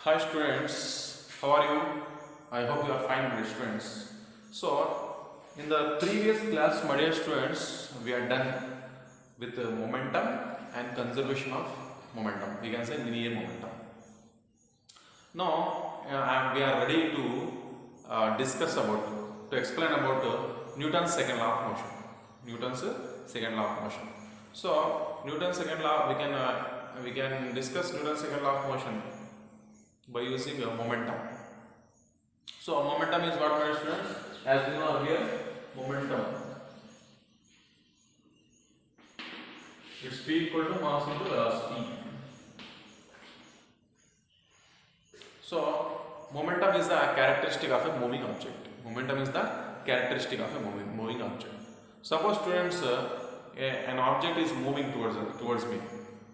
Hi students, how are you? I hope you are fine, my students. So, in the previous class, my dear students, we are done with the momentum and conservation of momentum. We can say linear momentum. Now, we are ready to to explain about Newton's second law of motion. Newton's second law of motion. So, Newton's second law, we can discuss Newton's second law of motion by using momentum. So momentum is what, my students? As we know earlier, momentum is P equal to mass into velocity. So momentum is the characteristic of a moving object. Momentum is the characteristic of a moving object. Suppose students, an object is moving towards me.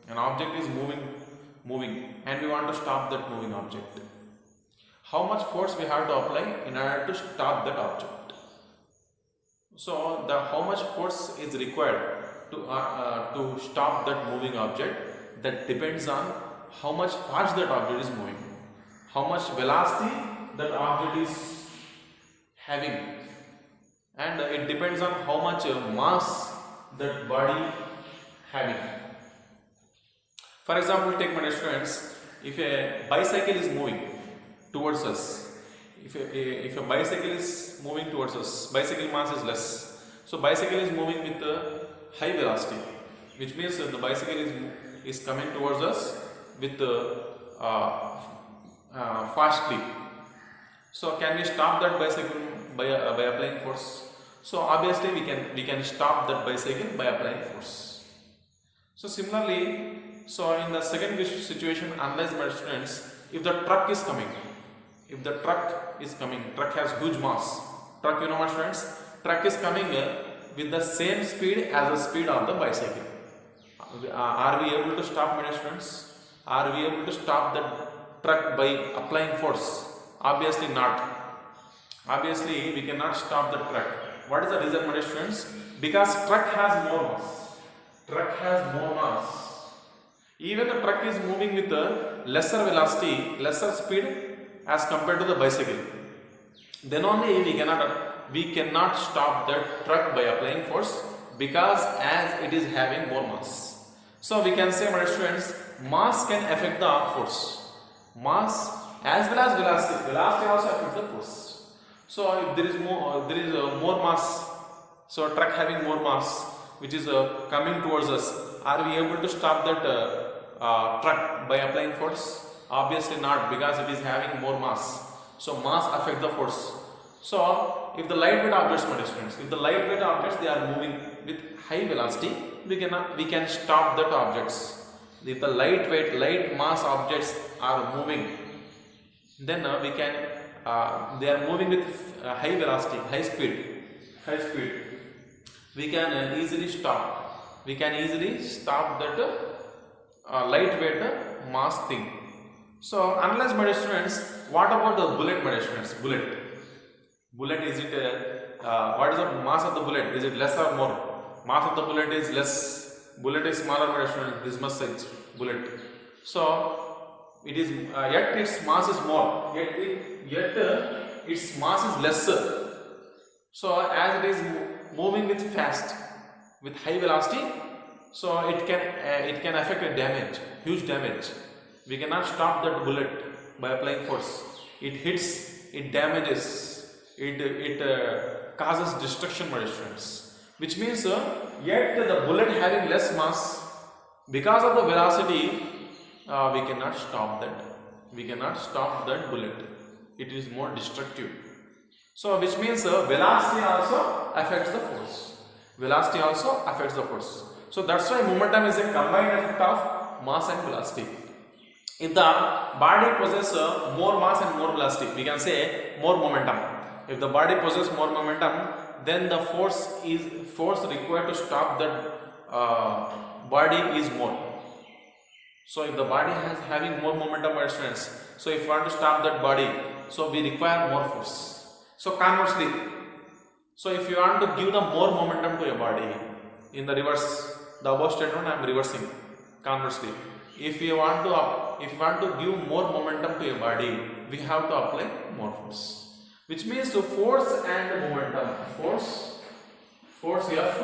An object is moving and we want to stop that moving object. How much force we have to apply in order to stop that object? So how much force is required to stop that moving object, that depends on how much fast that object is moving, how much velocity that object is having, and it depends on how much mass that body having. For example, take, my students, if a bicycle is moving towards us, if a bicycle is moving towards us, bicycle mass is less. So bicycle is moving with a high velocity, which means that the bicycle is coming towards us with fastly. So can we stop that bicycle by applying force? So obviously we can stop that bicycle by applying force. So similarly, so in the second situation, analyze, my students, if the truck is coming, truck has huge mass. Truck, you know, my students, truck is coming with the same speed as the speed of the bicycle. Are we able to stop, my students? Are we able to stop the truck by applying force? Obviously not. Obviously we cannot stop the truck. What is the reason, my students? Because truck has more mass. Truck has more mass. Even the truck is moving with a lesser velocity, lesser speed as compared to the bicycle. Then only we cannot stop the truck by applying force, because as it is having more mass. So we can say, my students, mass can affect the force. Mass as well as velocity. Velocity also affects the force. So if there is more mass, so a truck having more mass which is coming towards us, are we able to stop that truck by applying force? Obviously not, because it is having more mass. So mass affects the force. So if the lightweight objects, my students, if the lightweight objects they are moving with high velocity, we can stop that objects. If the light mass objects are moving, then they are moving with high velocity, high speed. We can easily stop. We can easily stop that lightweight mass thing. So analyze, my students, what about the bullet, my students? Bullet, is it what is the mass of the bullet? Is it less or more? Mass of the bullet is less. Bullet is smaller, my students. This much size bullet. So it is yet its mass is more. Yet its mass is lesser. So as it is moving with high velocity, so it can affect a damage, huge damage. We cannot stop that bullet by applying force. It hits, it damages, it causes destruction, my students. Which means yet the bullet having less mass, because of the velocity, we cannot stop that. We cannot stop that bullet. It is more destructive. So which means velocity also affects the force. Velocity also affects the force. So that's why momentum is a combined effect of mass and velocity. If the body possesses more mass and more velocity, we can say more momentum. If the body possesses more momentum, then the force required to stop that body is more. So if the body is having more momentum, my students, so if we want to stop that body, so we require more force. So conversely, so if you want to give the more momentum to your body, in the reverse, the above statement I am reversing. Conversely, if you want to give more momentum to a body, we have to apply more force, which means force and momentum, force F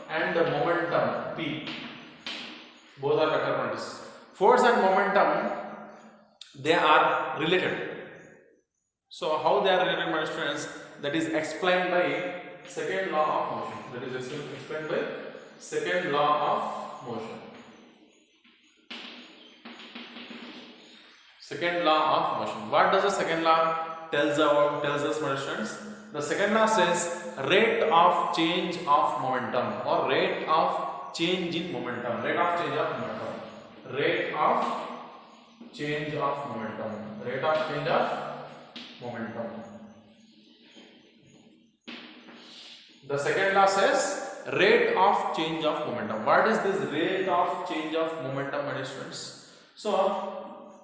and momentum P, both are vector quantities. Force and momentum, they are related. So how they are related, my students? That is explained by second law of motion. That is explained by second law of motion. Second law of motion. What does the second law tells us, my students? The second law says rate of change of momentum, or rate of change in momentum. Rate of change of momentum. Rate of change of momentum. Rate of change of momentum. The second law says rate of change of momentum. What is this rate of change of momentum, my students? So,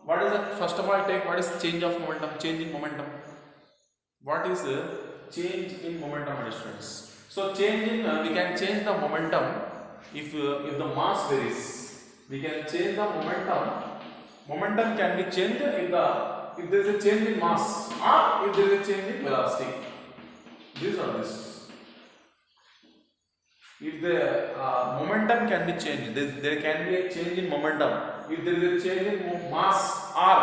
what is it? First of all, take what is change of momentum? Change in momentum. What is change in momentum, my students? So, change in we can change the momentum if the mass varies. We can change the momentum. Momentum can be changed if there is a change in mass or if there is a change in velocity. These are this. If the momentum can be changed, there can be a change in momentum. If there is a change in mass, or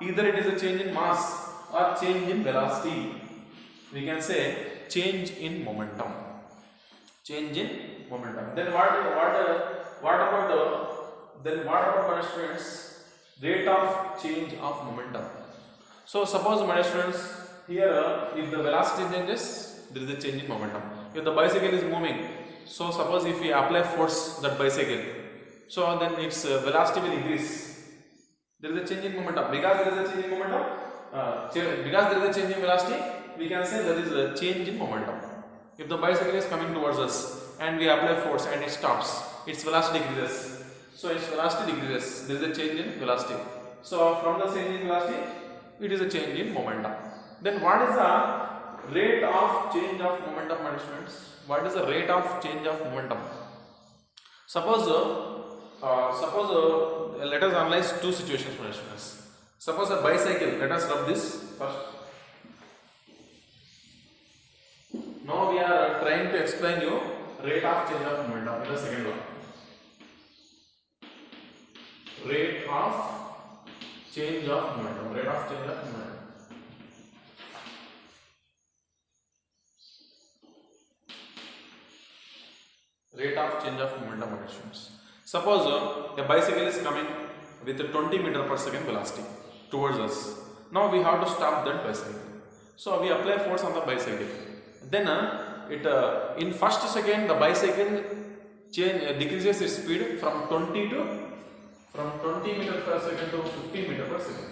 either it is a change in mass or change in velocity, we can say change in momentum. Change in momentum. Then what about my students? Rate of change of momentum. So suppose, my students, here if the velocity changes, there is a change in momentum. If the bicycle is moving, so suppose if we apply force that bicycle, so then its velocity will increase. There is a change in momentum. Because there is a change in momentum, because there is a change in velocity, we can say there is a change in momentum. If the bicycle is coming towards us and we apply force and it stops, its velocity decreases. So its velocity decreases. There is a change in velocity. So from the change in velocity, it is a change in momentum. Then what is the rate of change of momentum, my students? What is the rate of change of momentum? Suppose let us analyze two situations, my students. Suppose a bicycle. Let us rub this first. Now we are trying to explain you rate of change of momentum in the second law. Rate of change of momentum. Rate of change of momentum. Rate of change of momentum, my students. Suppose a bicycle is coming with a 20 meter per second velocity towards us. Now we have to stop that bicycle. So we apply force on the bicycle. Then in first second the bicycle decreases its speed from 20 meter per second to 50 meter per second.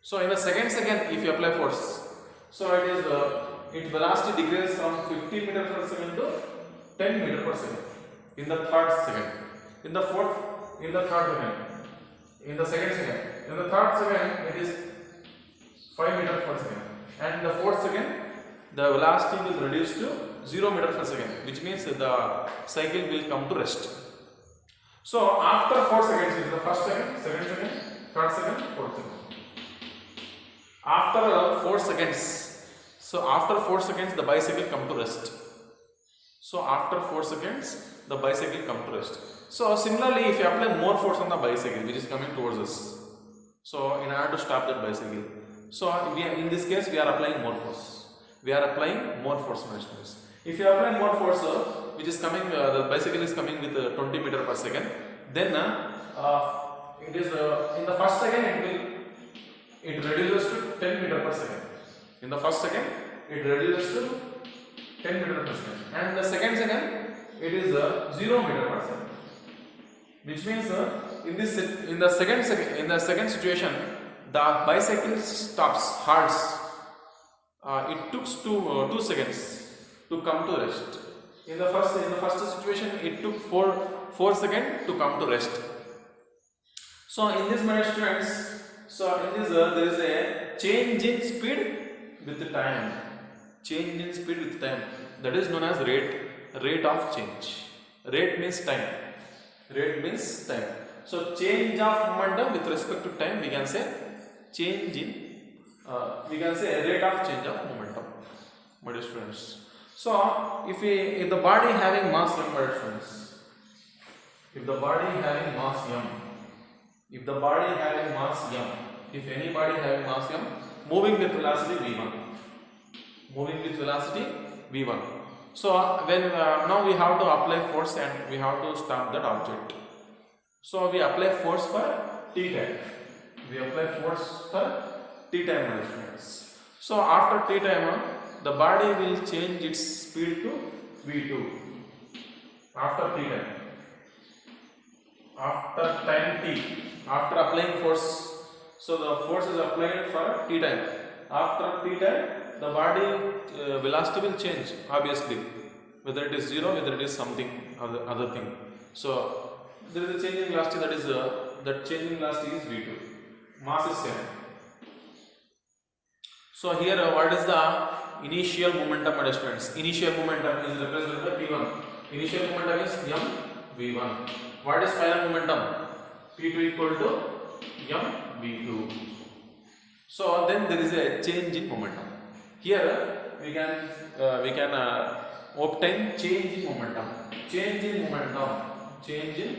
So in the second if you apply force, so it is its velocity decreases from 50 meter per second to 10 meter per second in the third second, in the third second, in the second second, in the third second it is 5 meter per second, and in the fourth second the velocity will reduce to 0 meter per second, which means the cycle will come to rest. So after 4 seconds, it is the first second, second second, third second, fourth second. After 4 seconds, so after 4 seconds the bicycle come to rest. So after 4 seconds, the bicycle come to rest. So similarly, if you apply more force on the bicycle which is coming towards us, so in order to stop that bicycle, so in this case we are applying more force. We are applying more force, my students. If you apply more force, which is coming, the bicycle is coming with 20 meter per second, then it is in the first second it reduces to 10 meter per second. In the first second, it reduces to 10 meter per second, and the second it is 0 meter per second, which means in the second situation the bicycle stops, halts. It took 2 seconds to come to rest. In the first situation it took 4 seconds to come to rest. So in this, my students, there is a change in speed with time. Change in speed with time, that is known as rate of change. Rate means time. So change of momentum with respect to time, we can say change in we can say rate of change of momentum, my dear students. So if the body having mass m, my dear students, if the body having mass m, if the body having mass m, if any body having mass m, moving with velocity v1, moving with velocity v1. So when now we have to apply force and we have to stop that object. So we apply force for t time. We apply force for t time, my friends. So after t time, the body will change its speed to v2. After t time, after time t, after applying force, so the force is applied for t time. After t time, the body velocity will change, obviously, whether it is 0, whether it is something other thing. So there is a change in velocity, that is that change in velocity is v2. Mass is same. So here what is the initial momentum, my students? Initial momentum is represented by p1. Initial momentum is m v1. What is final momentum? p2 equal to m v2. So then there is a change in momentum. Here we can obtain change in momentum. Change in momentum. Change in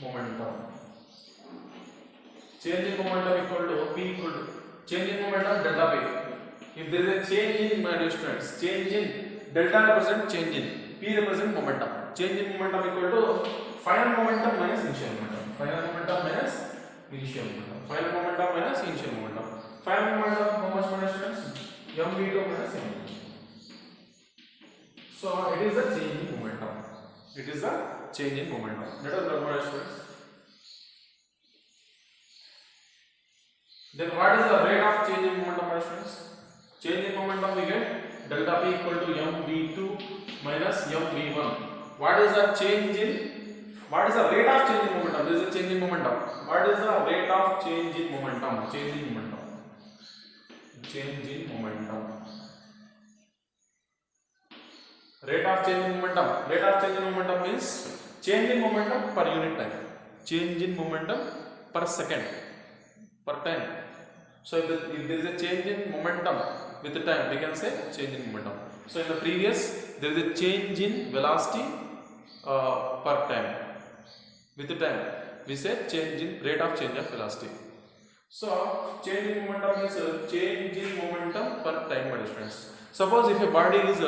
momentum. Change in momentum equal to p equal to change in momentum delta p. If there is a change in, my dear students, change in delta represent change in, p represent momentum. Change in momentum equal to final momentum minus initial momentum. Final momentum minus initial momentum. Final momentum minus initial momentum. Final momentum, how much, my dear students? mv2 minus m2. So it is a change in momentum. It is a change in momentum. Let us learn, my dear students. Then what is the rate of change in momentum, my dear students? Change in momentum we get delta p equal to mv2 minus mv1. What is the change in? What is the rate of change in momentum? There is a change in momentum. What is the rate of change in momentum? Change in momentum. Change in momentum. Rate of change in momentum. Rate of change in momentum means change in momentum per unit time. Change in momentum per second, per time. So if there is a change in momentum with the time, we can say change in momentum. So in the previous, there is a change in velocity per time. With the time, we say change in rate of change of velocity. So change in momentum is change in momentum per time, my friends. Suppose if a body is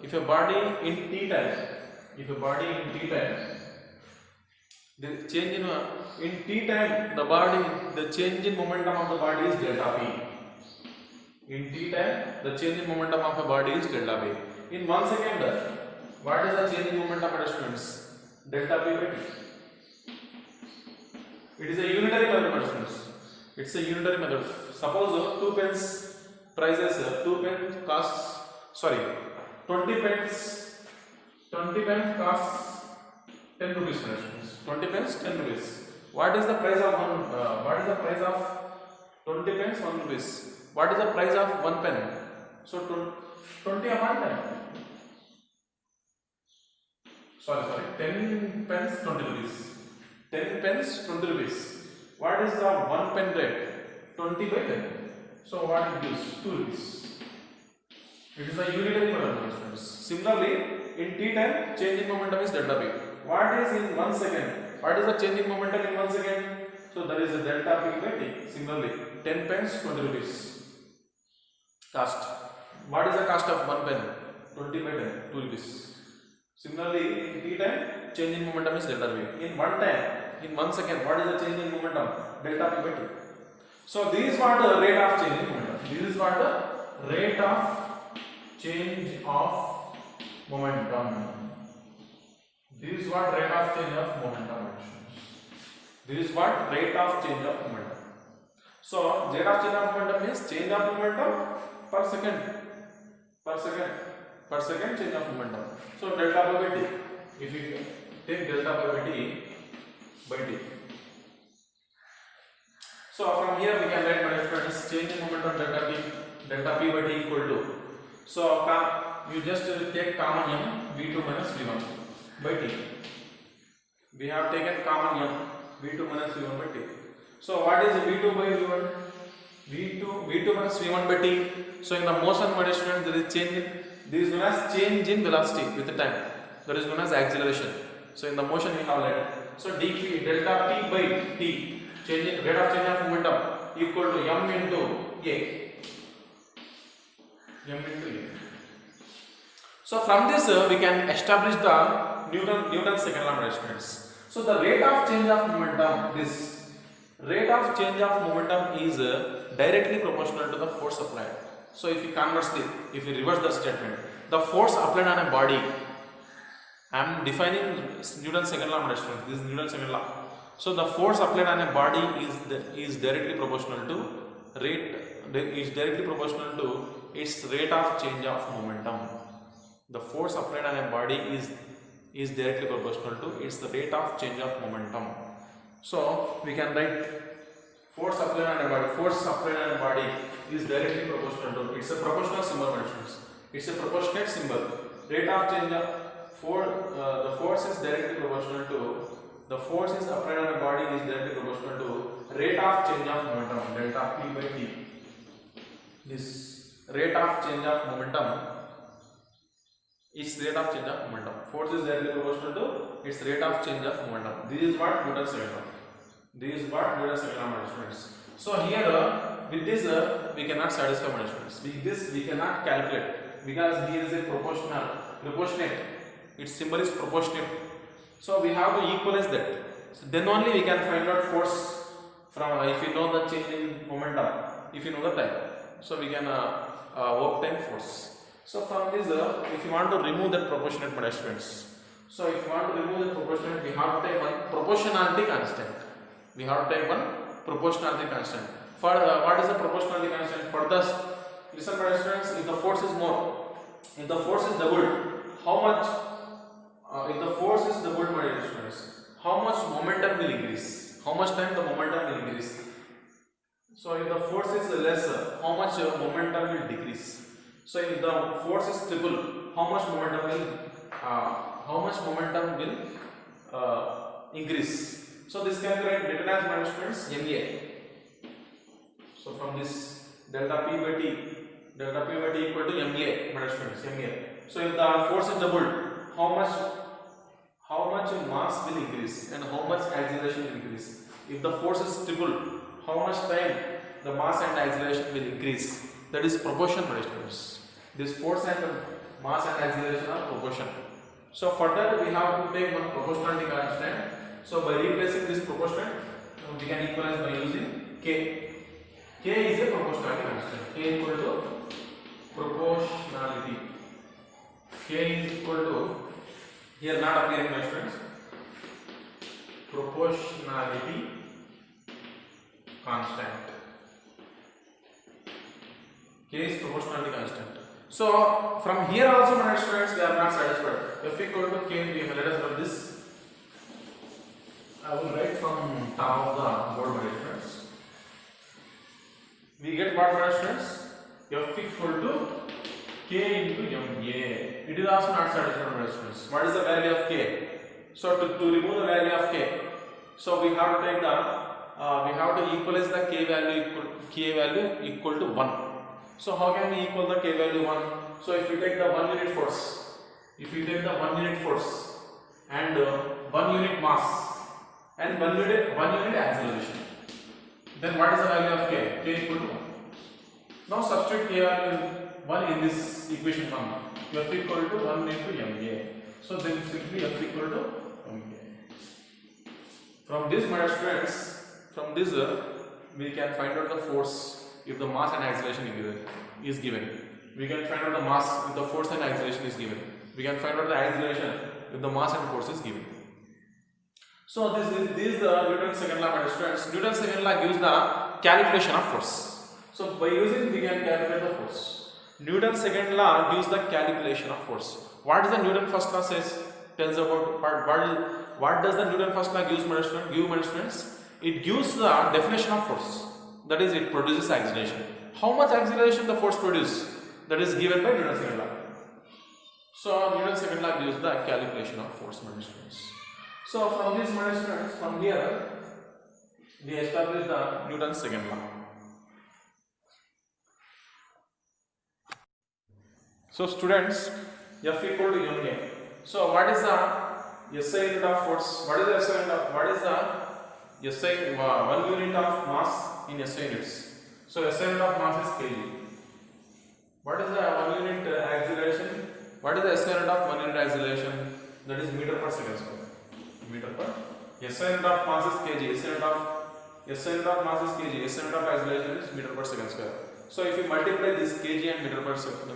in t time, the change in t time, the change in momentum of the body is delta p. In t time, the change in momentum of a body is delta p. In 1 second, what is the change in momentum, my students? Delta p by t. It is a unitary method, my students. It's a unitary method. Suppose 2 pence prices, 2 pence costs, 20 pence costs 10 rupees, my students. 20 pence, 10 rupees. What is the price of 20 pence? 1 rupees. What is the price of 1 pen? So 20 upon 10. 10 pence, 20 rupees. 10 pence, 20 rupees. What is the 1 pen rate? 20 by 10. So what it gives? 2 rupees. It is a unitary method. Similarly, in t time, change in momentum is delta p. What is in 1 second? What is the change in momentum in 1 second? So that is a delta p by t. Similarly, 10 pence, 20 rupees. Cost. What is the cost of 1 pen? 20 by 10, 2 rupees. Similarly, in t time, change in momentum is delta p. In 1 time, in 1 second, what is the change in momentum? Delta p by t. So this is what the rate of change in momentum. This is what the rate of change of momentum. This is what rate of change of momentum. This is what rate of change of momentum. So rate of change of momentum means change of momentum per second change of momentum. So delta by t. If you take delta by t by t. So from here we can write, my friends, change in momentum delta p by t equal to. So you just take common m v2 minus v1 by t. We have taken common m V2 minus V1 by T. So what is V2 by V1? V2 minus V1 by T. So in the motion, my students, there is change in, this is known as change in velocity with the time. That is known as acceleration. So in the motion we have like, so dp delta P by T, change in rate of change of momentum equal to m into A. M into A. So from this we can establish the Newton's second law, my students. So the rate of change of momentum, this rate of change of momentum is directly proportional to the force applied. So if you if you reverse the statement, the force applied on a body, I am defining Newton's second law, my students. This is Newton's second law. So the force applied on a body is directly proportional to its rate of change of momentum. The force applied on a body is directly proportional to its rate of change of momentum. So we can write force applied on a body. Force applied on a body is directly proportional to. It's a proportional symbol, my friends. It's a proportionate symbol. Rate of change of the force is directly proportional to. The force is applied on a body is directly proportional to rate of change of momentum, delta P by T. This rate of change of momentum is rate of change of momentum. Force is directly proportional to its rate of change of momentum. This is what Newton's second law. This is what Newton's second law, my students. So here with this we cannot satisfy, my students. With this we cannot calculate because here is a proportionate. Its symbol is proportionate. So we have to equalize that. So then only we can find out force from if you know the change in momentum, if you know the time. So we can obtain force. So from this, if you want to remove that proportionate, my students. So if you want to remove the proportionate, we have to take one proportionality constant. We have to take one proportionality constant. For what is the proportionality constant? For this, listen, my students. If the force is more, if the force is doubled, how much? If the force is doubled, my students, how much momentum will increase? How much time the momentum will increase? So if the force is lesser, how much momentum will decrease? So if the force is triple, how much momentum will increase? So this can be written as, my students, MA. So from this delta P by T equal to MA, my students, MA. So if the force is doubled, how much mass will increase and how much acceleration will increase? If the force is triple, how much time the mass and acceleration will increase? That is proportion, my students. This force and mass and acceleration are proportion. So for that we have to take one proportionality constant. So by replacing this proportion, we can equalize by using K. K is a proportionality constant. K equal to proportionality. K is equal to, here not appearing, my students, proportionality constant. K is proportionality constant. So from here also, my students, we are not satisfied. F equal to K, we have let us run this. I will write from top of the board, my students. We get what, my students? F equal to K into MA. It is also not satisfied, my students. What is the value of K? So to remove the value of K, so we have to take we have to equalize the K value equal to 1. So how can we equal the K value 1? So if you take the 1 unit force, and 1 unit mass and 1 unit acceleration, then what is the value of K? K equal to 1. Now substitute K value 1 in this equation 1. F equal to 1 into MA. So then simply F equal to MA. From this, my students, we can find out the force if the mass and acceleration is given. We can find out the mass if the force and acceleration is given. We can find out the acceleration if the mass and force is given. So this is the Newton's second law, my students. Newton's second law gives the calculation of force. So by using, we can calculate the force. Newton's second law gives the calculation of force. What does the Newton first law says? Tells about what does the Newton first law gives, my students? It gives the definition of force. That is, it produces acceleration. How much acceleration the force produces? That is given by Newton's second law. So Newton's second law gives the calculation of force, my students. So from this, my students, from here we establish the Newton's second law. So students, F equal to ma. So what is the SI unit of force? What is the SI unit of, what is the SI 1 unit of mass in SI units? So SI unit of mass is kg. What is the 1 unit acceleration? What is the SI unit of 1 unit acceleration? That is meter per second square. Meter per. SI unit of mass is kg. SI unit of mass is kg. SI unit of acceleration is meter per second square. So if you multiply this kg and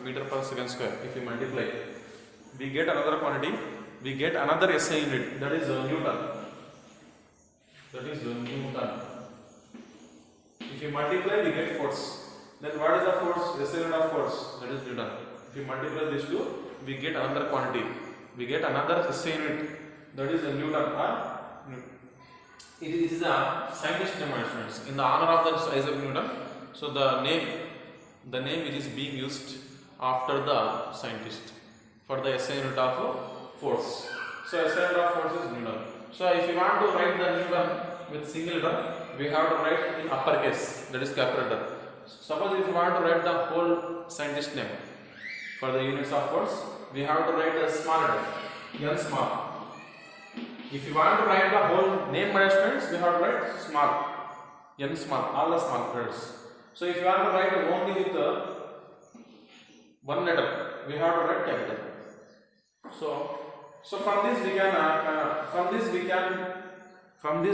meter per second square, if you multiply, we get another quantity. We get another SI unit, that is Newton. That is Newton. If you multiply, we get force. Then what is the force? SI unit of force, that is Newton. If you multiply these two, we get another quantity. We get another SI unit, that is Newton. It is a scientist name, students, in the honor of the Isaac Newton. So the name which is being used after the scientist for the SI unit of force. So SI unit of force is Newton. So if you want to write the Newton with single letter, we have to write in uppercase, that is capital letter. Suppose if you want to write the whole scientist name for the units of force, we have to write a small letter, n small. If you want to write the whole name, my students, we have to write small, n small, all the small letters. So if you want to write only with one letter, we have to write capital. So from this we can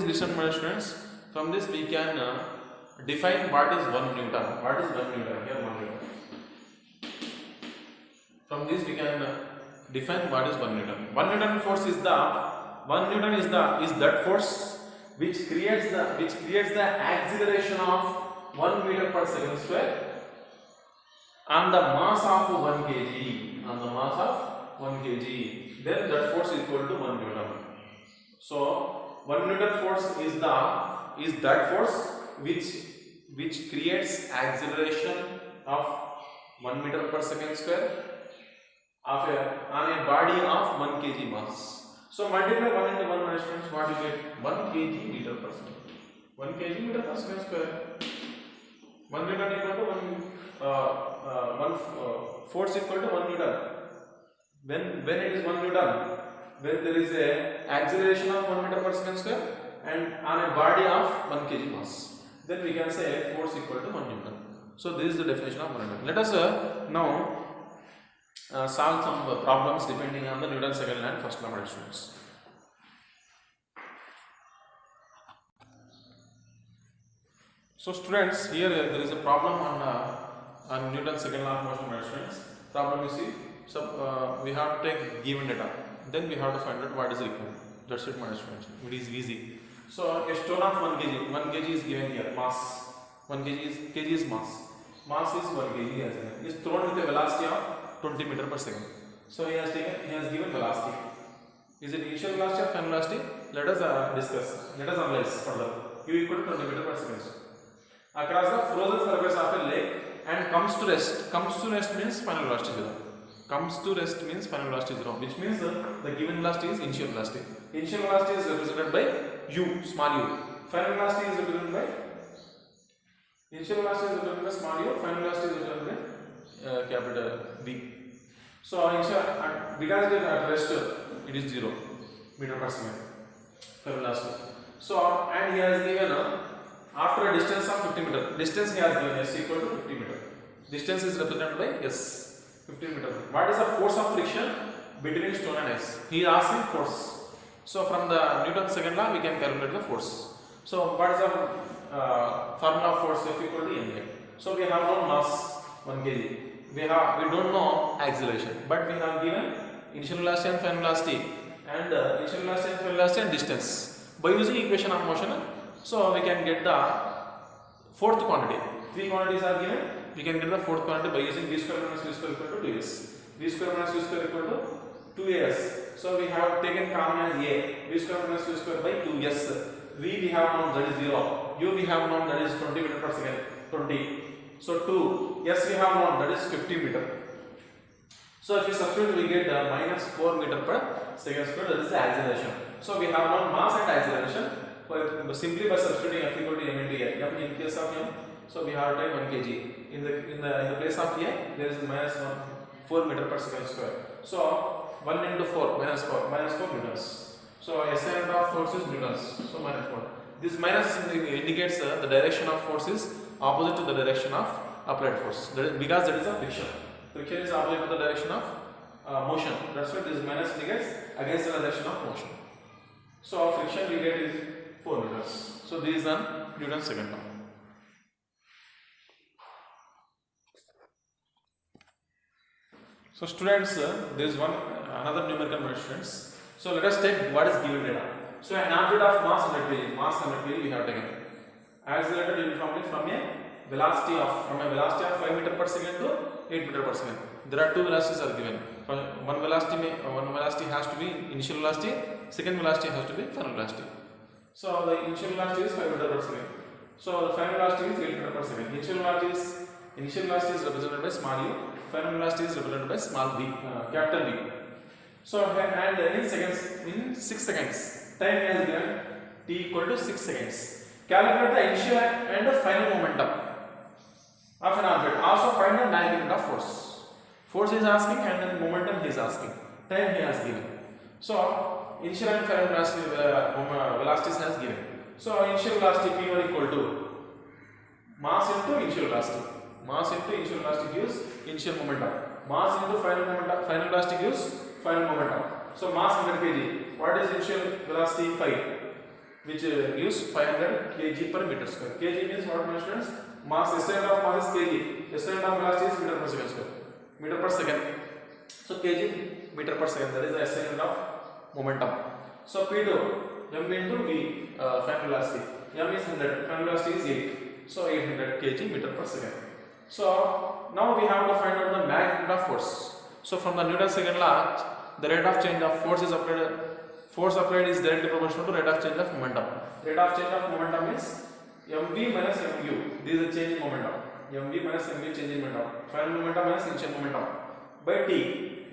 listen, my students. From this we can define what is 1 Newton. What is 1 Newton? Here 1 Newton. From this we can define what is 1 Newton. 1 Newton force is that force which creates the acceleration of 1 meter per second square on the mass of 1 kg. On the mass of 1 kg, then that force is equal to 1 Newton. So 1 Newton force is that force which creates acceleration of 1 meter per second square on a body of 1 kg mass. So multiply 1 into 1, my students, what you get? 1 kg meter per second. 1 kg meter per second square. 1 Newton equal to 1 force equal to 1 Newton. When it is 1 Newton, when there is a acceleration of 1 meter per second square and on a body of 1 kg mass, then we can say force equal to 1 Newton. So this is the definition of 1 Newton. Let us now solve some problems depending on the Newton's second law and first law, students. So students, here there is a problem on Newton's second law of motion, students. Problem you see, so we have to take given data, then we have to find out what is required. That's it, my students. It is easy. So a stone of 1 kg, 1 kg is given here, mass. 1 kg is mass. Mass is 1 kg as it is thrown with a velocity of 20 meter per second. So he has given velocity. Is it initial velocity or final velocity? Let us discuss. Let us analyze further. U equal to 20 meter per second. Across the frozen surface of a lake and comes to rest. Comes to rest means final velocity 0. Comes to rest means final velocity 0, which means the given velocity is initial velocity. Initial velocity is represented by u, small u. Final velocity is represented by initial velocity is represented by small u. Final velocity is represented by capital V. So because it is at rest, it is 0 meter per second final velocity. So and he has given after a distance of 50 meter. Distance he has given s equal to 50 meter. Distance is represented by s, 15 meter. What is the force of friction between stone and ice? He is asking force. So from the Newton's second law, we can calculate the force. So what is the formula of force? F equal to ma. So we have no mass 1 kg. We don't know acceleration, but we have given initial velocity and final velocity, and initial velocity and final velocity and distance. By using equation of motion, so we can get the fourth quantity. 3 quantities are given. We can get the fourth quantity by using v square minus v square equal to 2s. V square minus v square equal to 2s. So we have taken common as a. V square minus v square by 2s. V we have known, that is 0. U we have known, that is 20 meter per second. 20. So 2. S we have known, that is 50 meter. So if we substitute, we get minus 4 meter per second square. That is the acceleration. So we have known mass and acceleration. simply by substituting F equal to m into a. M in case of m, so we have to take 1 kg. In the place of a, there is minus 4 meter per second square. So 1 into 4 minus 4 newtons. So SI unit of force is newtons. So minus 4. This minus indicates the direction of force is opposite to the direction of applied force. Because that is a friction. Friction is opposite to the direction of motion. That's why this minus indicates against the direction of motion. So friction we get is 4 meters. So this is on Newton's second law. So students, there is another numerical measurements. So let us take what is given data. So an object of mass 100 kg, we have taken. Accelerated uniformly from a velocity of 5 meter per second to 8 meter per second. There are two velocities are given. One velocity has to be initial velocity, second velocity has to be final velocity. So the initial velocity is 5 meter per second. So the final velocity is 8 meter per second. Initial velocity is represented by small u. Final velocity is represented by small v, capital V. So and in 6 seconds, time has given t equal to 6 seconds. Calculate the initial and the final momentum of an object. Also find the magnitude of force. Force is asking and then momentum he is asking. Time he has given. So initial and final velocities has given. So initial velocity p1 equal to mass into initial velocity. Mass into initial velocity gives initial momentum. Mass into final velocity gives final momentum. So mass 100 kg. What is initial velocity? 5, which gives 500 kg per meter square. Kg means what, my students? Mass, SI unit of mass is kg. SI unit of velocity is meter per second square. Meter per second. So kg meter per second. That is the SI unit of momentum. So P2 m into v, final velocity. M is 100. Final velocity is 8. So 800 kg meter per second. So now we have to find out the magnitude of force. So from the Newton's second law, the rate of change of force is applied. Force applied is directly proportional to rate of change of momentum. Rate of change of momentum is mv minus mu. This is the change in momentum. mv minus mu change in momentum. Final momentum minus initial momentum by t.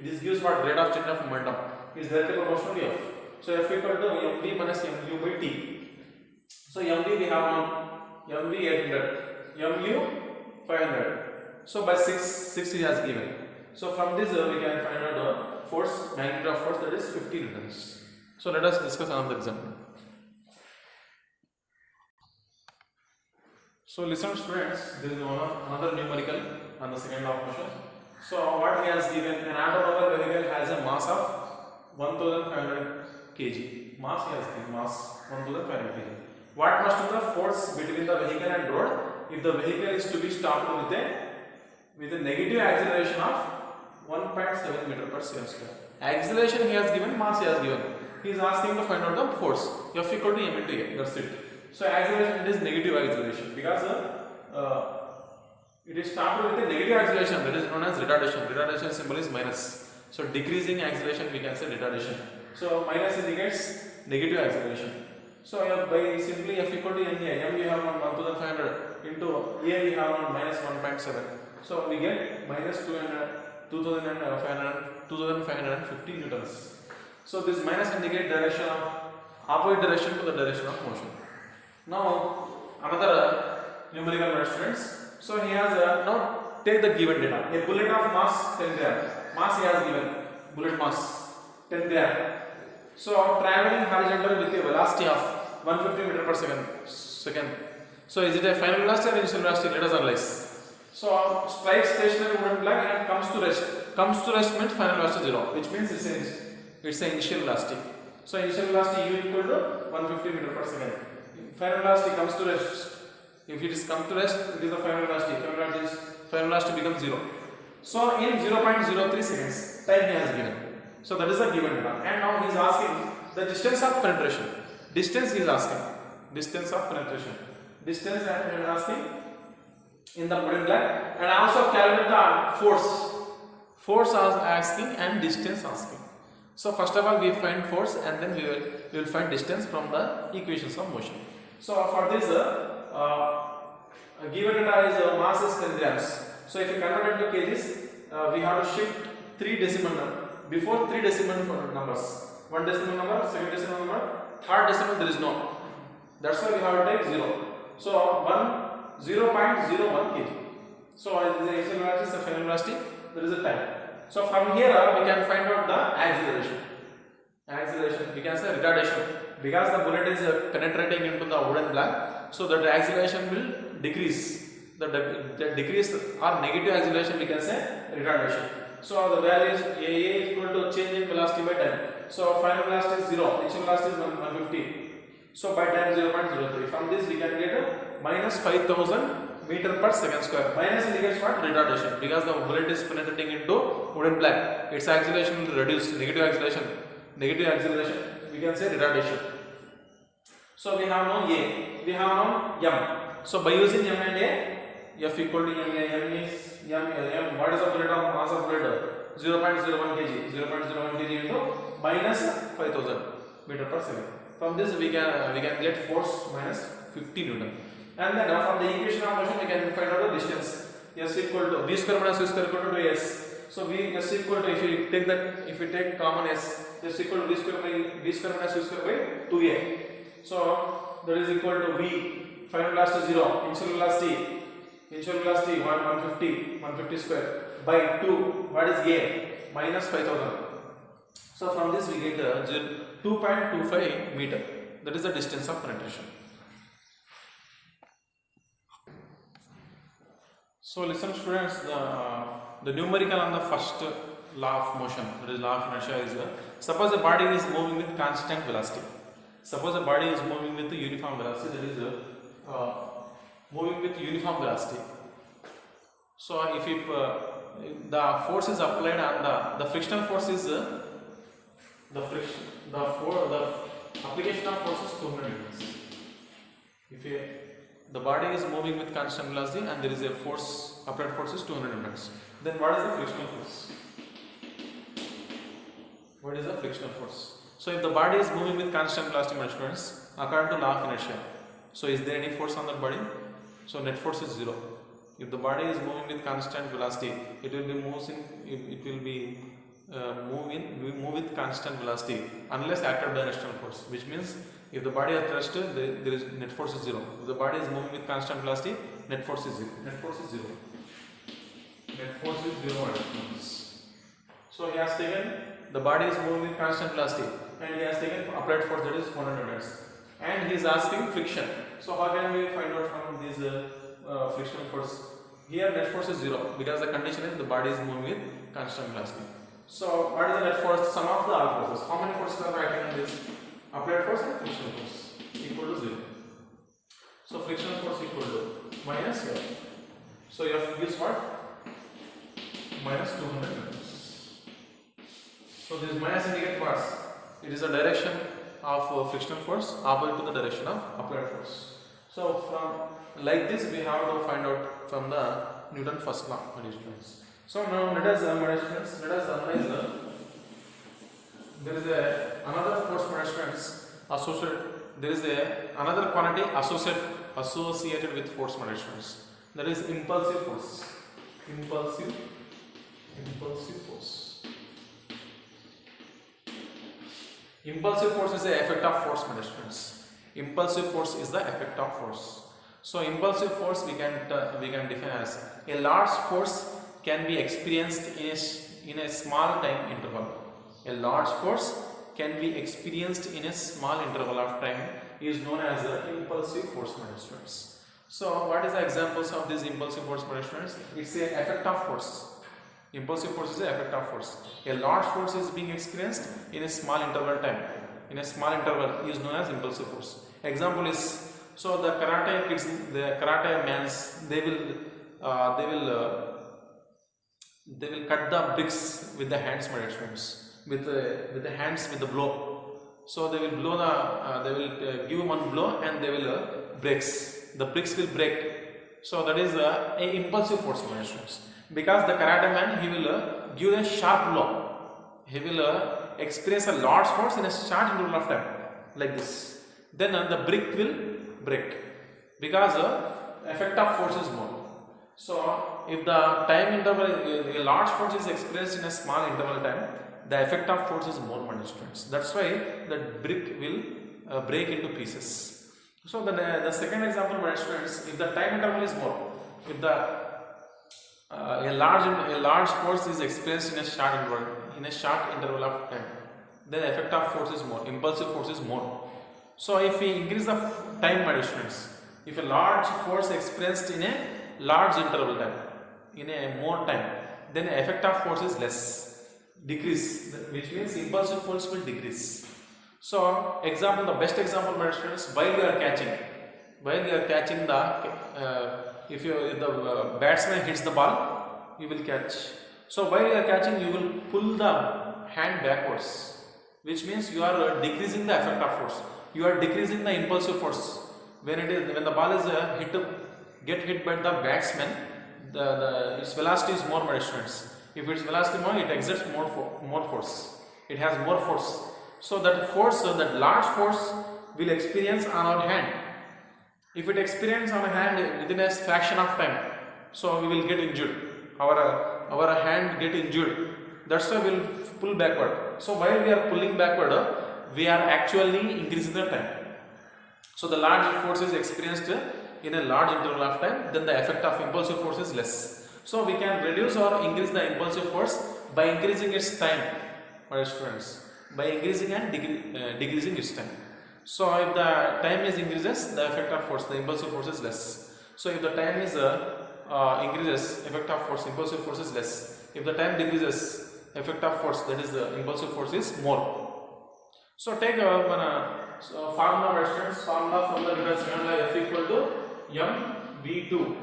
This gives what? Rate of change of momentum is directly proportional to f. So f equal to mv minus mu by t. So mv we have on mv 800, mu 500. So by 6 he has given. So from this we can find out the force, magnitude of force, that is 50 newtons. So let us discuss another example. So listen students, there is another numerical on the second law of motion. So what he has given, an automobile vehicle has a mass of 1500 kg. Mass he has given, mass 1500 kg. What must be the force between the vehicle and road if the vehicle is to be stopped with a negative acceleration of 1.7 meter per second square. Acceleration he has given, mass he has given. He is asking to find out the force. F equal to m into a. That's it. So acceleration is negative acceleration because it is stopped with a negative acceleration, that is known as retardation. Retardation symbol is minus. So decreasing acceleration we can say retardation. So minus indicates negative acceleration. So by simply F equal to m we have on 1500 into a we have on minus 1.7. So we get minus 2550 newtons. So this minus indicates direction of opposite direction to the direction of motion. Now another numerical measurements. So he has now take the given data. A bullet of mass 10 gram. Mass he has given. Bullet mass 10 gram. So traveling horizontal with a velocity of 150 meter per second. So is it a final velocity or initial velocity? Let us analyze. So strikes stationary wooden plank and comes to rest. Comes to rest means final velocity 0, which means it's an initial velocity. So initial velocity u equal to 150 meter per second. Final velocity comes to rest. If it is come to rest, it is the final velocity. Final velocity becomes 0. So in 0.03 seconds, time he has given. So that is the given data. And now he is asking the distance of penetration. Distance he is asking. Distance of penetration. Distance and asking in the wooden plank, and also calculate the force. Force asking and distance asking. So first of all we find force and then we will find distance from the equations of motion. So for this given data is mass is 10 grams. So if you convert it to kgs, we have to shift 3 decimal numbers. Before 3 decimal numbers, 1 decimal number, second decimal number, third decimal there is no. That's why we have to take 0. So 0.01 kg. So the initial velocity is the final velocity. There is a time. So from here we can find out the acceleration. We can say retardation, because the bullet is penetrating into the wooden block. So that the acceleration will decrease. The decrease or negative acceleration we can say retardation. So the value is a is equal to change in velocity by time. So final velocity is 0, initial velocity is 150. So by time 0.03. From this we can get minus 5000 meter per second square. Minus indicates what? Retardation, because the bullet is penetrating into wooden plank. Its acceleration will reduce. Negative acceleration, we can say retardation. So we have now A, we have now M. So by using M and A, F equal to M. What is the bullet of mass of bullet? 0.01 kg. 0.01 kg into minus 5000 meter per second. From this we can get force minus 50 Newton. And then from the equation of motion we can find out the distance. S equal to V square minus U square equal to 2S. So S equal to, if we take common S equal to V square minus U square by 2A. So that is equal to V. Final velocity 0. Initial velocity 150 square by 2. What is A? Minus 5000. So from this we get 2.25 meter. That is the distance of penetration. So listen students, the numerical on the first law of motion, that is law of inertia, is suppose a body is moving with constant velocity. Suppose a body is moving with uniform velocity, that is moving with uniform velocity. So if the force is applied on the frictional force is the application of force is 200 newtons. If the body is moving with constant velocity and there is a force, applied force is 200 newtons, then what is the frictional force? What is the frictional force? So if the body is moving with constant velocity, my students, according to law of inertia, so is there any force on that body? So net force is 0. If the body is moving with constant velocity, it will move with constant velocity unless acted by external force, which means if the body is thrust, there is net force is 0. If the body is moving with constant velocity, net force is 0. Net force is 0. So he has taken, the body is moving with constant velocity and he has taken applied force, that is 400 newtons, and he is asking friction. So how can we find out from this frictional force? Here net force is 0 because the condition is the body is moving with constant velocity. So what is the net force? Sum of the all forces. How many forces are acting on this? Applied force and frictional force equal to 0. So frictional force equal to minus F. So F gives what? Minus 200 newtons. So this minus indicates what? It is the direction of frictional force opposite to the direction of applied force. So from like this we have to find out from the Newton first law, my dear students. So now let us analyze there is another force, my students, associated. There is another quantity associated with force, my students. That is impulsive force. Impulsive force. Impulsive force is the effect of force, my students. Impulsive force is the effect of force. So impulsive force we can define as a large force can be experienced in a small time interval. A large force can be experienced in a small interval of time is known as the impulsive force, my students. So what is the examples of this impulsive force, my students? It's a effect of force. Impulsive force is the effect of force. A large force is being experienced in a small interval time. In a small interval is known as impulsive force. Example is, so the karate kids, the karate mans, they will cut the bricks with the hands, my students. With the hands, with the blow. So they will blow they will give one blow and they will breaks. The bricks will break. So that is a impulsive force, my students. Because the karate man, he will give a sharp blow. He will experience a large force in a short interval of time, like this. Then the brick will break because the effect of force is more. So if the time interval, a large force is experienced in a small interval time, the effect of force is more, my students. That's why the brick will break into pieces. So the second example, my students, if the time interval is more, if the a large force is experienced in a short interval of time, then the effect of force is more, impulsive force is more. So if we increase the time, my students, if a large force experienced in a large interval time, in a more time, then the effect of force is less, decrease, which means impulsive force will decrease. So example, the best example, my students, while you are catching the if the batsman hits the ball, you will catch. So while you are catching, you will pull the hand backwards, which means you are decreasing the effect of force. You are decreasing the impulsive force. When the ball is get hit by the batsman, its velocity is more, my students. If its velocity more, it exerts more force. It has more force. So that force, that large force, will experience on our hand. If it experiences on a hand within a fraction of time, so we will get injured. Our hand get injured. That's why we will pull backward. So while we are pulling backward, we are actually increasing the time. So the large force is experienced in a large interval of time, then the effect of impulsive force is less. So we can reduce or increase the impulsive force by increasing its time, my students, by increasing and decreasing its time. So if the time is increases, the effect of force, the impulsive force is less. So if the time is increases, effect of force, impulsive force is less. If the time decreases, effect of force, that is the impulsive force is more. So take formula, my students, formula from the difference F equal to mv2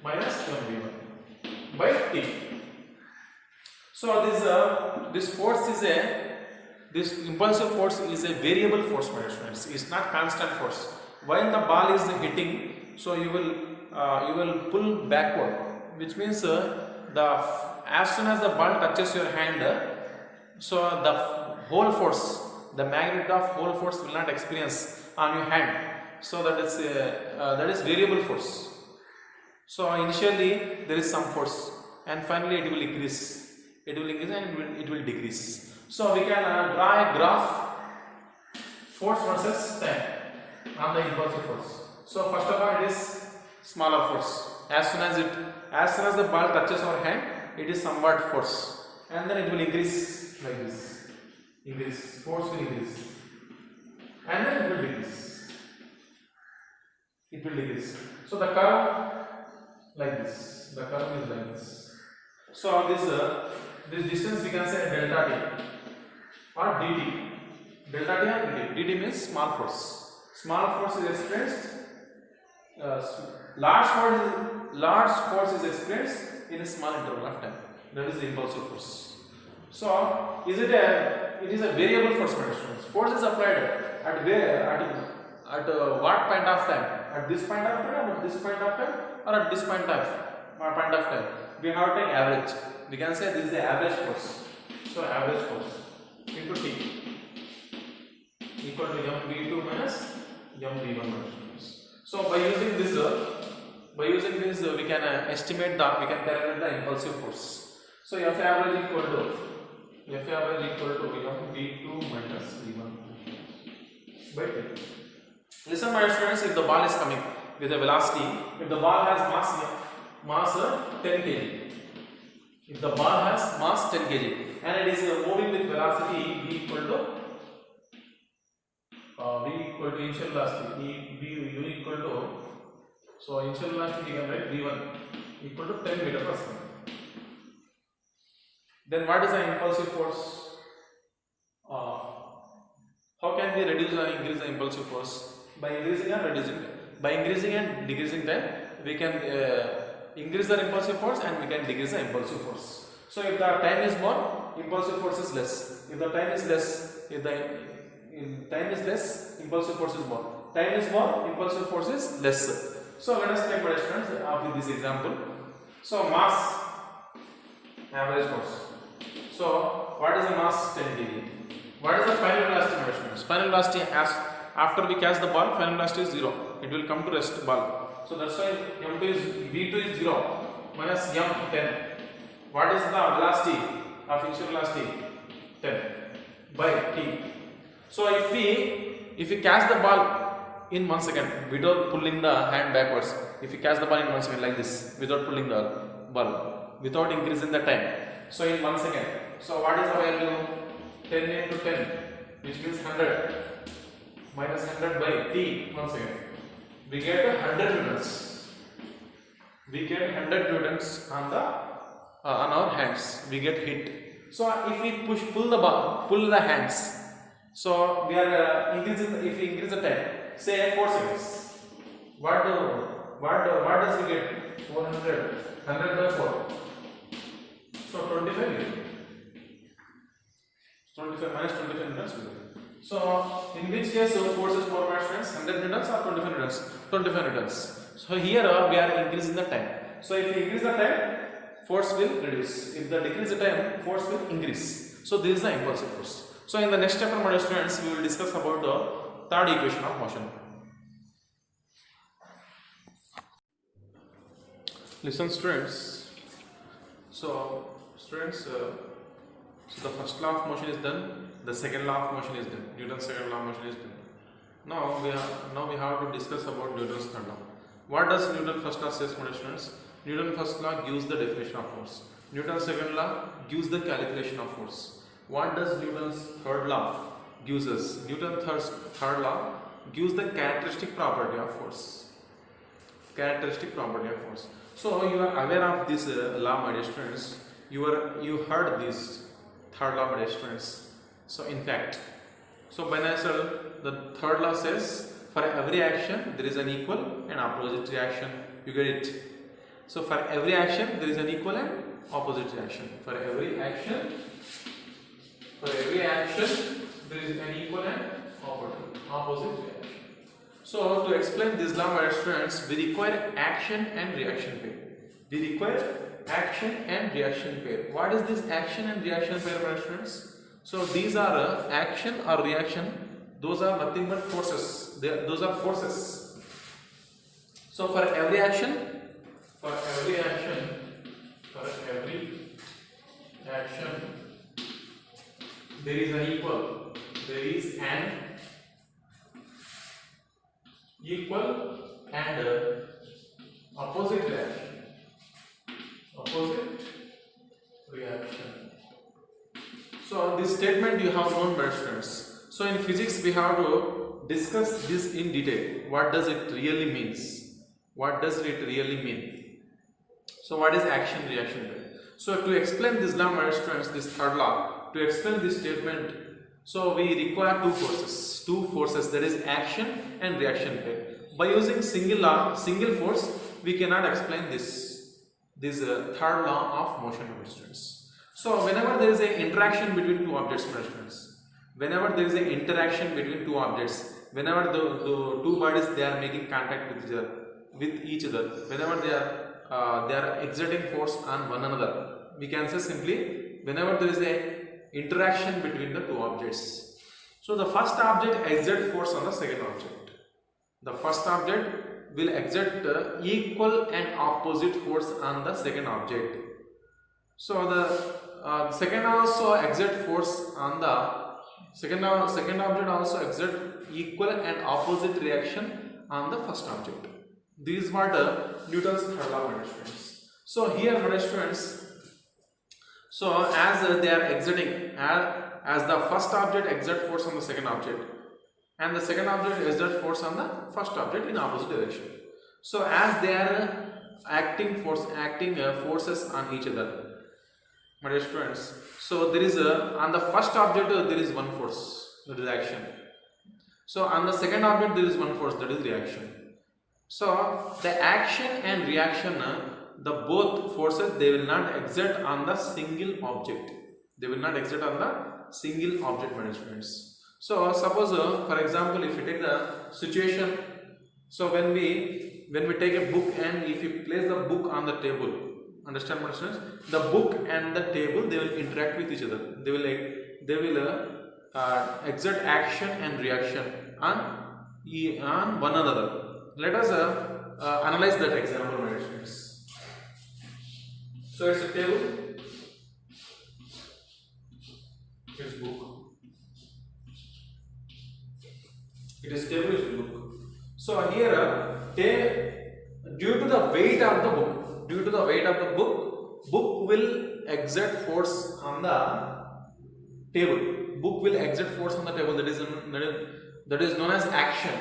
minus mv1 by t. So this force is this impulsive force is a variable force, my students. It's not constant force. While the ball is hitting, so you will pull backward, which means as soon as the ball touches your hand, so the whole force, the magnitude of whole force will not experience on your hand. So that is variable force. So initially there is some force, and finally it will increase. It will increase and it will decrease. So we can draw a graph force versus time on the impulsive force. So first of all, it is smaller force. As soon as the ball touches our hand, it is somewhat force, and then it will increase like this. Increase, force will increase, and then it will decrease. It will decrease. So the curve like this. The curve is like this. So this distance we can say delta t or dt. Delta t or dt. Dt means small force. Small force is expressed. Large force is expressed in a small interval of time. That is the impulsive force. So it is a variable force, my students. Force is applied at what point of time? At this point of time, at this point of time, or at this point of time. We have to take average. We can say this is the average force. So average force into T equal to mv2 minus mv1. So by using this, we can calculate the impulsive force. So F average equal to mv2 minus v1 by T. Listen, my students, if the ball is coming with a velocity, if the ball has mass 10 kg, if the ball has mass 10 kg and it is moving with velocity v equal to initial velocity, v equal to, so initial velocity we can write v1 equal to 10 meter per second. Then what is the impulsive force? How can we reduce or increase the impulsive force? By increasing and reducing. By increasing and decreasing time, we can increase the impulsive force and we can decrease the impulsive force. So if the time is more, impulsive force is less. If the time is less, impulsive force is more. Time is more, impulsive force is less. So let us take for instance with this example. So mass, average force. So what is the mass? 10 kg. What is the final velocity measurements? Final velocity, as after we catch the ball, final velocity is 0. It will come to rest ball. So that's why v2 is 0 minus m 10. What is the velocity of initial velocity? 10 by t. So if we catch the ball in 1 second without pulling the hand backwards. If you catch the ball in 1 second like this without pulling the ball, without increasing the time, so in 1 second, so what is the value? 10 into 10, which means 100, minus 100 by t 1 second, we get 100 newtons. We get 100 newtons on the on our hands. We get hit. So if we pull the hands, so we are increasing. If we increase the time, say 4 seconds, what does we get? 400, 100 by 4, so 25 minutes. 25 minus 25 newtons. So in which case force is more, my friends? 100 newtons or 25 newtons? 25 newtons. So here we are increasing the time. So if we increase the time, force will reduce. If the decrease the time, force will increase. So this is the impulsive force. So in the next chapter, my dear students, we will discuss about the third equation of motion. Listen, students. So students, so the first law of motion is done. The second law of motion is done. Newton's second law of motion is done. Now we have to discuss about Newton's third law. What does Newton's first law says, my dear students? Newton's first law gives the definition of force. Newton's second law gives the calculation of force. What does Newton's third law gives us? Newton's third law gives the characteristic property of force. Characteristic property of force. So you are aware of this law, my dear students. You heard this third law, my dear students. So in fact, so by natural, the third law says for every action there is an equal and opposite reaction. You get it? So for every action there is an equal and opposite reaction. For every action there is an equal and opposite reaction. So to explain this law, my students, we require action and reaction pair. We require action and reaction pair. What is this action and reaction pair, my students? So these are action or reaction. Those are nothing but forces. Those are forces. So for every action, there is an equal. There is an equal and opposite reaction. So this statement you have known, my students. So in physics we have to discuss this in detail. What does it really means? What does it really mean? So what is action reaction pair? So to explain this law, my students, this third law, to explain this statement, so we require two forces, that is action and reaction pair. By using single force, we cannot explain this third law of motion, my students. So whenever there is an interaction between two objects, my students, whenever there is an interaction between two objects, whenever the two bodies they are making contact with each other, whenever they are exerting force on one another, we can say simply whenever there is a interaction between the two objects. So the first object exerts force on the second object. The first object will exert equal and opposite force on the second object. So the second also exert force on the second object also exert equal and opposite reaction on the first object. This is what Newton's third law, my students. So here, my students, so as they are exerting, as the first object exert force on the second object, and the second object exert force on the first object in opposite direction. So as they are acting forces on each other, my dear students, so there is on the first object there is one force, that is action. So on the second object there is one force, that is reaction. So the action and reaction, the both forces, they will not exert on the single object. They will not exert on the single object, my dear students. So suppose for example, if you take the situation, so when we take a book and if you place the book on the table, understand, my students, the book and the table, they will interact with each other. They will exert action and reaction on one another. Let us analyze that example, my students. So it's a table, it's book. It is table, it's book. So here, due to the weight of the book, book will exert force on the table. Book will exert force on the table. That is known as action.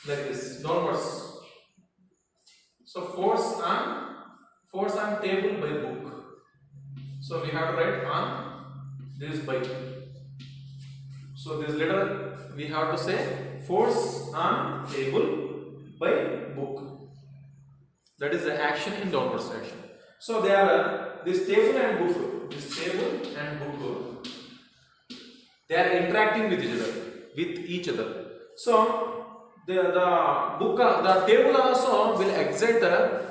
Like this, downwards. So force on table by book. So we have to write on this by. So this letter we have to say force on table by book. That is the action in downwards direction. So they are this table and book. They are interacting with each other. So the table also will exert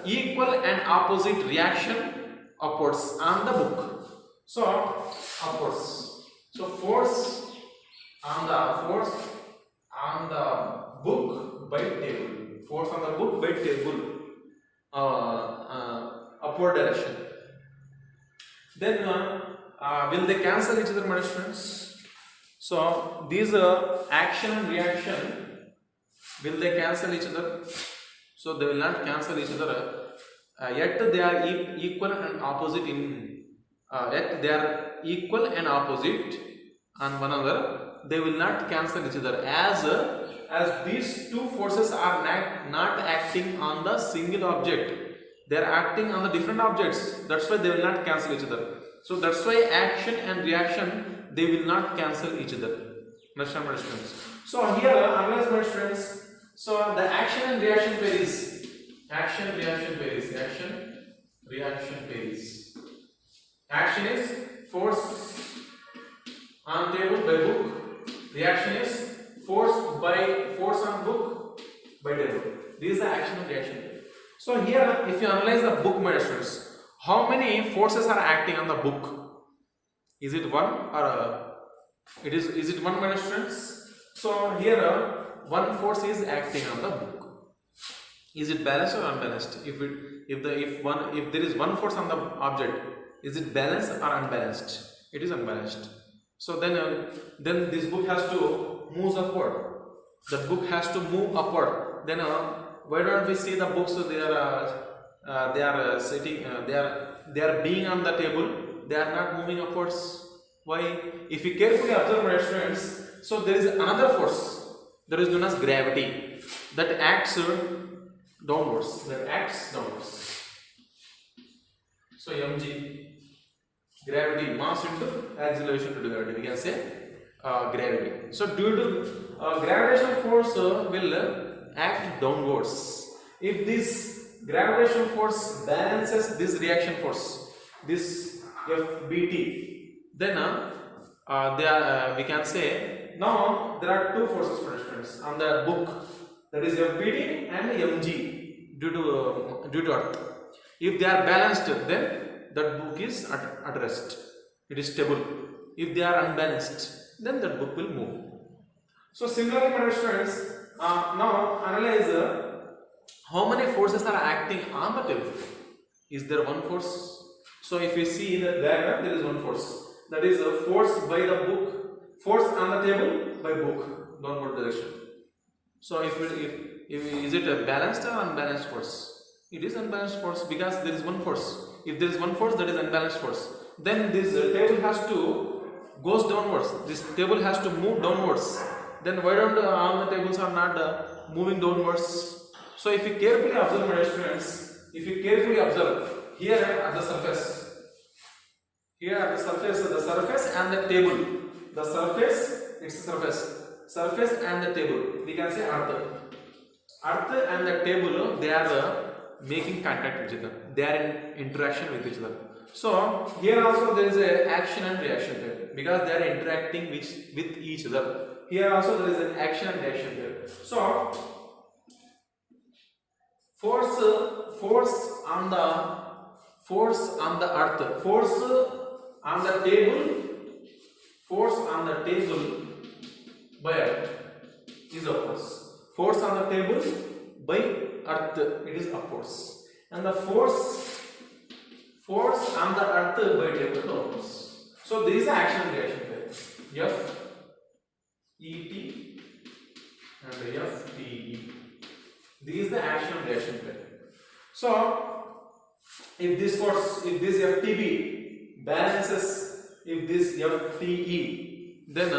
equal and opposite reaction upwards on the book. So upwards. So force on the book by table. Force on the book by table. Upward direction. Then will they cancel each other, my students? So these action and reaction, will they cancel each other? So they will not cancel each other. Yet they are equal and opposite on one another. They will not cancel each other as these two forces are not acting on the single object. They are acting on the different objects. That's why they will not cancel each other. So that's why action and reaction, they will not cancel each other. Understand, my students? So here, analyze, my students. So the action and reaction pair is action reaction pairs. Action is force on table by book. Reaction is force on book by table. This is the action and reaction pair. So here, if you analyze the book, my students, how many forces are acting on the book? Is it one or is it one, my students? So here, one force is acting on the book. Is it balanced or unbalanced? If there is one force on the object, is it balanced or unbalanced? It is unbalanced. So then this book has to move upward. The book has to move upward. Then why don't we see the books? They are sitting. They are being on the table. They are not moving upwards. Why? If you carefully observe, my students, so there is another force that is known as gravity that acts downwards. So mg, gravity, mass into acceleration to gravity. We can say gravity. So due to gravitational force will act downwards. If this gravitational force balances this reaction force, this FBT, then we can say now there are two forces, for instance, on the book, that is FBT and mg due to Earth. If they are balanced, then that book is at rest. It is stable. If they are unbalanced, then that book will move. So similarly, my students, now analyze how many forces are acting on the table. Is there one force? So if you see the diagram, there is one force. That is a force by the book, force on the table by book, downward direction. So if is it a balanced or unbalanced force? It is unbalanced force because there is one force. If there is one force, that is unbalanced force. Then this table has to goes downwards. This table has to move downwards. Then why don't all the tables are not moving downwards? So if you carefully observe, my students, here at the surface. Here at the surface and the table. The surface, it's the surface and the table. We can say earth. Earth and the table, they are making contact with each other. They are in interaction with each other. So here also there is a action and reaction there because they are interacting with each other. Here also there is an action and reaction there. So force on the earth, force on the table by earth is upwards. Force on the table by earth, it is upwards. And the force on the earth by table downwards. So there is action and reaction there. F E T and F T E. This is the action reaction pair. So if this FTB balances if this FTE, then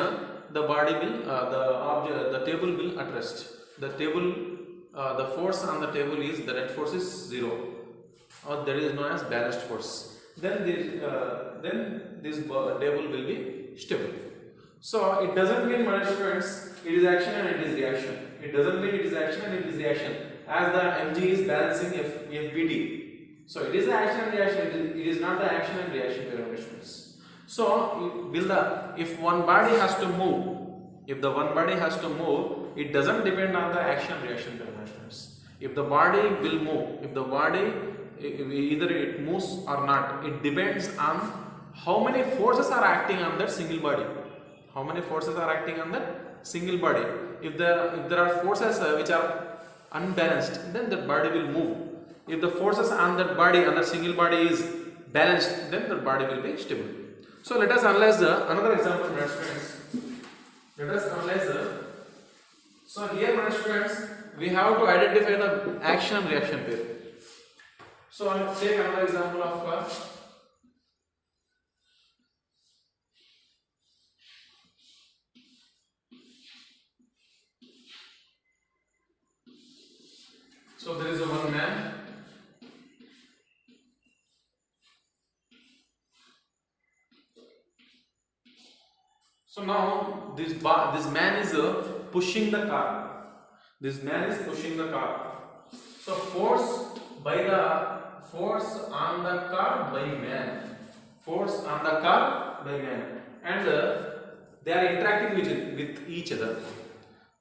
the body will the table will at rest. The table the force on the table is the net force is 0, or that is known as balanced force. Then this table will be stable. So it doesn't mean, my students, it is action and it is reaction. It doesn't mean it is action and it is reaction, as the mg is balancing FBD. So it is the action and reaction. It is not the action and reaction pair, my students. So if one body has to move, if the one body has to move, it doesn't depend on the action reaction pair, my students. If the body will move, if the body either it moves or not, it depends on how many forces are acting on that single body. How many forces are acting on that single body? If there are forces which are unbalanced, then the body will move. If the forces on that body, on that single body is balanced, then the body will be stable. So let us analyze another example, my friends. Let us analyze so here, my friends, we have to identify the action and reaction pair. So I will take another example of car. So there is a one man. So now this man is pushing the car. This man is pushing the car. So force on the car by man. Force on the car by man, and they are interacting with each other.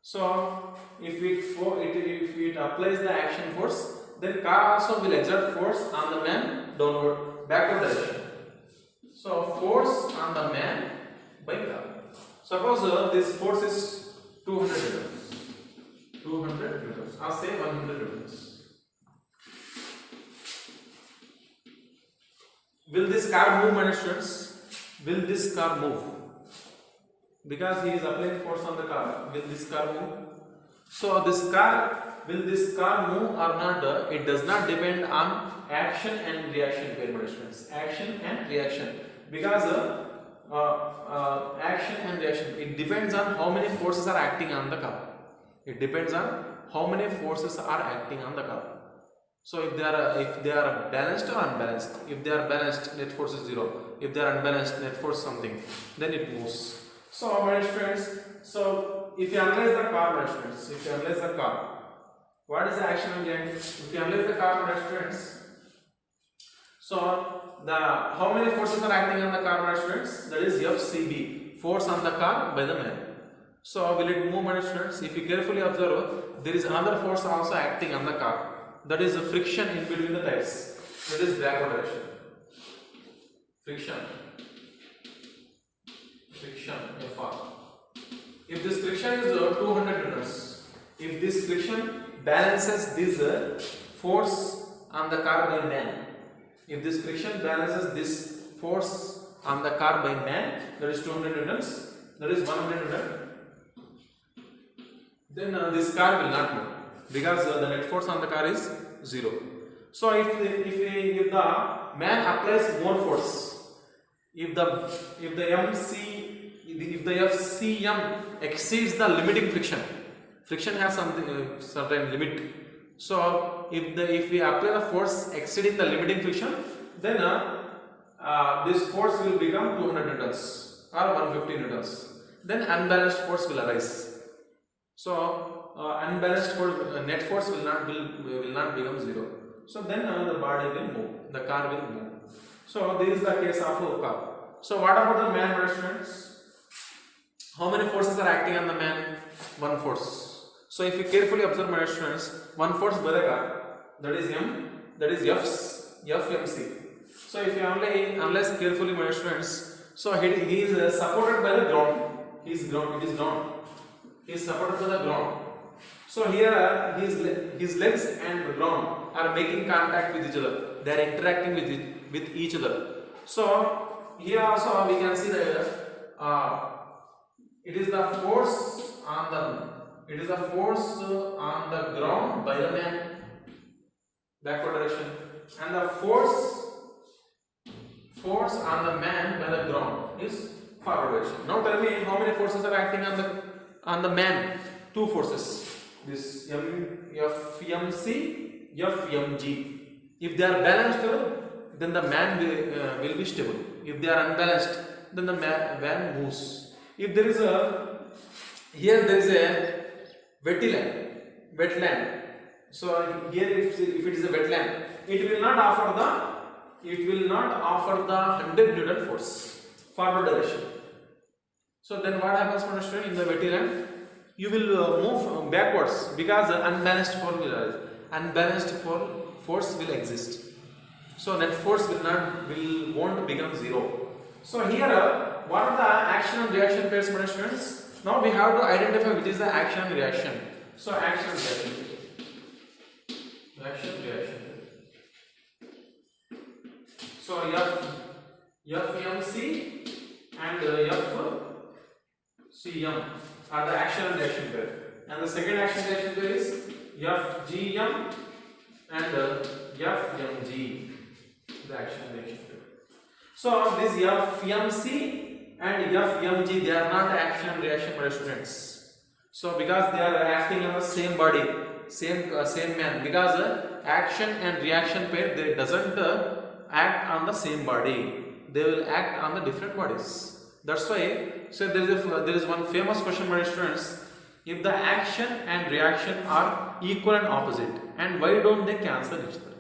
So if it applies the action force, then car also will exert force on the man backward direction. So force on the man by car. Suppose this force is 200 newtons. 200 newtons, or say 100 newtons. Will this car move, my students? Will this car move? Because he is applying force on the car. Will this car move? So will this car move or not? It does not depend on action and reaction pair, my students. Action and reaction. Because action and reaction, it depends on how many forces are acting on the car. It depends on how many forces are acting on the car. So if they are balanced or unbalanced, if they are balanced, net force is 0. If they are unbalanced, net force something, then it moves. So my friends, so if you analyze the car, my friends, if you analyze the car, what is the action and reaction? If you analyze the car, my friends, so how many forces are acting on the car, my friends? That is FCB, force on the car by the man. So will it move, my friends? If you carefully observe, there is another force also acting on the car. That is a friction in between the tires. That is backward direction. Friction, Fr. If this friction is 200 newtons, if this friction balances this force on the car by man, if this friction balances this force on the car by man, that is 200 newtons, that is 100 newtons, then this car will not move, because the net force on the car is 0. So if the man applies more force, if the FCM exceeds the limiting friction has something certain limit. So if we apply the force exceeding the limiting friction, then this force will become 200 newtons or 150 newtons. Then unbalanced force will arise. So unbalanced force, net force will not become 0. So then the body will move, the car will move. So this is the case of a car. So what about the man, my friends? How many forces are acting on the man? One force. So if you carefully observe, my students, one force by the car, that is FMC. So if you analyze carefully, my students, so he is supported by the ground. It is ground. He is supported by the ground. So here his legs and the ground are making contact with each other. They are interacting with each other. So here also we can see that it is the force on It is a force on the ground by the man, backward direction, and the force on the man by the ground is forward direction. Now tell me how many forces are acting on the man? Two forces. This FMC, FMG. If they are balanced, then the man will be stable. If they are unbalanced, then the man moves. If there is a wetland. So here if it is a wetland, it will not offer the 100 Newton force forward direction. So then what happens, student? In the wetland, you will move backwards because the unbalanced force will exist. So that force won't become zero. So here, what are the action and reaction pairs, students? Now we have to identify which is the action and reaction. So action reaction. So FMC and FCM are the action and reaction pair. And the second action reaction pair is FGM and FMG. The action reaction pair. So this FMC and FMG, they are not action and reaction pair, students. So because they are acting on the same body, same man, because action and reaction pair, they doesn't act on the same body, they will act on the different bodies. That's why, so there is one famous question, my students: if the action and reaction are equal and opposite, and why don't they cancel each other?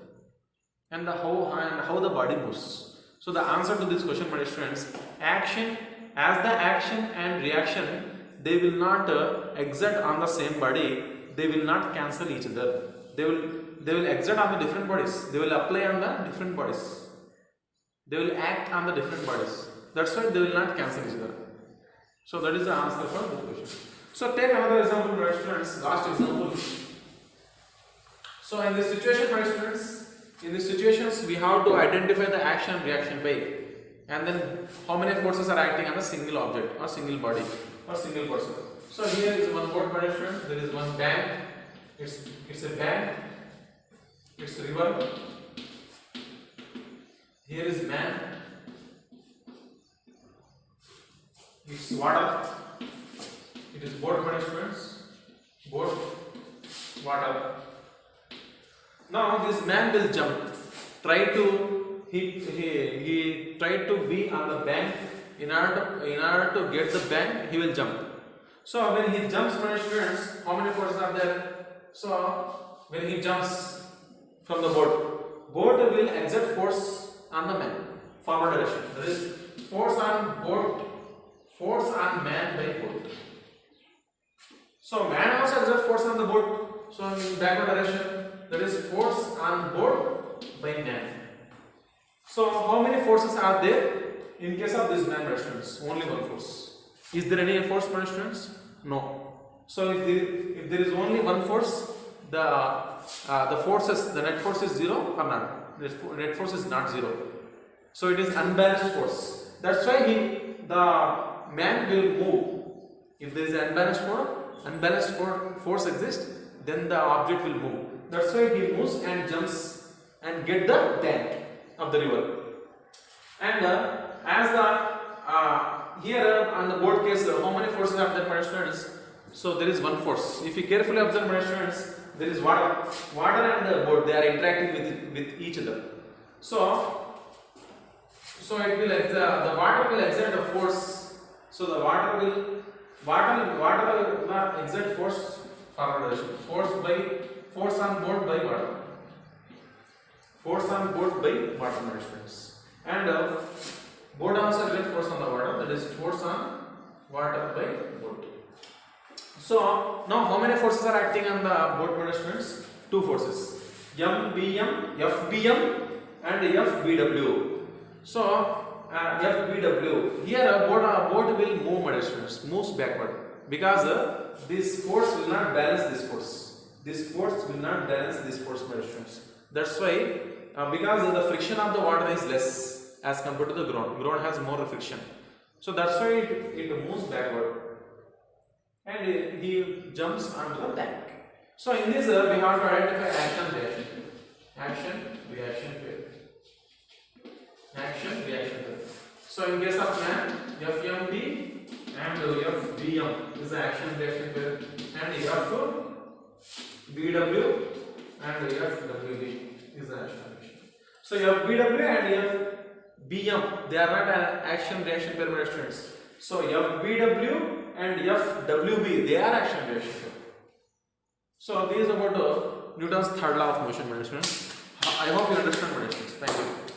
And how the body moves. So the answer to this question, my students: action and reaction, they will not exert on the same body. They will not cancel each other. They will exert on the different bodies. They will apply on the different bodies. They will act on the different bodies. That's why they will not cancel each other. So that is the answer for this question. So take another example, my students. Last example. So in this situation, my students, in these situations, we have to identify the action and reaction by, and then how many forces are acting on a single object or single body or single person. So here is one board, my students. There is one bank. It's a bank. It's a river. Here is man. It's water. It is boat, my students. Boat, water. Now this man will jump. He tried to be on the bank. In order to get the bank, he will jump. So when he jumps, my students, how many forces are there? So when he jumps from the boat will exert force on the man, forward direction. That is force on man by boat. So man also exerts force on the boat. So in backward direction, that is force on boat by man. So how many forces are there in case of this man, students? Only one force. Is there any force, students? No. So if there is only one force, the net force is zero or not? The net force is not zero. So it is unbalanced force. That's why the man will move. If there is an unbalanced force exists, then the object will move. That's why he moves and jumps and get the bank of the river. And as the here on the board case, how many forces are there, my students? So there is one force. If you carefully observe, my students, there is water and the boat. They are interacting with each other. So it will the water will exert a force. So the water will exert force forward direction. Force on board by water. Force on board by water, my students. And boat also exert force on the water. That is force on water by boat. So now how many forces are acting on the boat, my students? Two forces. FBM and FBW. So FBW. Here a boat will move, my students, moves backward because this force will not balance this force. This force will not balance this force, my students. That's why because the friction of the water is less as compared to the ground. Ground has more friction. So that's why it moves backward. and he jumps onto the tank. So in this we have to identify action reaction pair. Action reaction pair. Action reaction pair. So in case of man, FMB and FBM is the action reaction pair, and FBW and FWB is the action reaction. So FBW and FBM, they are not an action reaction pair, my students. So FBW and FWB, they are action reaction pair. So this is about Newton's third law of motion, my students. I hope you understand, my students. Thank you.